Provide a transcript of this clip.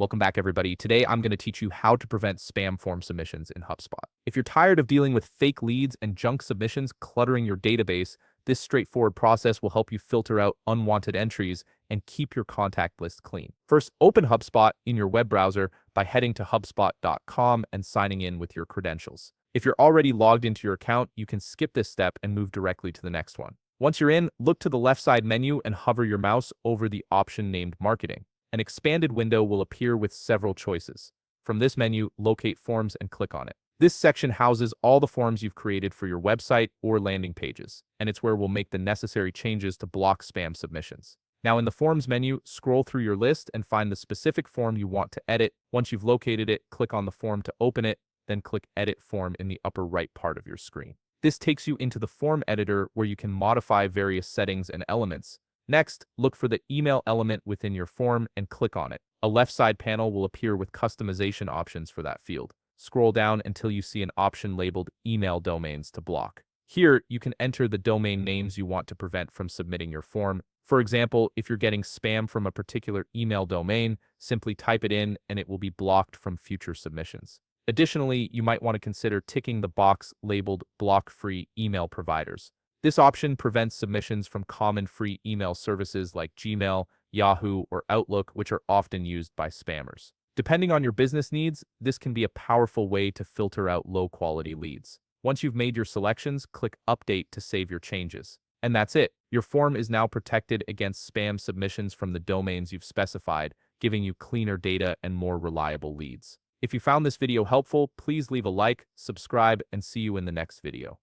Welcome back, everybody. Today, I'm going to teach you how to prevent spam form submissions in HubSpot. If you're tired of dealing with fake leads and junk submissions cluttering your database, this straightforward process will help you filter out unwanted entries and keep your contact list clean. First, open HubSpot in your web browser by heading to HubSpot.com and signing in with your credentials. If you're already logged into your account, you can skip this step and move directly to the next one. Once you're in, look to the left side menu and hover your mouse over the option named Marketing. An expanded window will appear with several choices. From this menu, locate Forms and click on it. This section houses all the forms you've created for your website or landing pages, and it's where we'll make the necessary changes to block spam submissions. Now in the Forms menu, scroll through your list and find the specific form you want to edit. Once you've located it, click on the form to open it, then click Edit Form in the upper right part of your screen. This takes you into the form editor where you can modify various settings and elements. Next, look for the email element within your form and click on it. A left side panel will appear with customization options for that field. Scroll down until you see an option labeled Email Domains to block. Here, you can enter the domain names you want to prevent from submitting your form. For example, if you're getting spam from a particular email domain, simply type it in and it will be blocked from future submissions. Additionally, you might want to consider ticking the box labeled Block Free Email Providers. This option prevents submissions from common free email services like Gmail, Yahoo, or Outlook, which are often used by spammers. Depending on your business needs, this can be a powerful way to filter out low-quality leads. Once you've made your selections, click Update to save your changes. And that's it. Your form is now protected against spam submissions from the domains you've specified, giving you cleaner data and more reliable leads. If you found this video helpful, please leave a like, subscribe, and see you in the next video.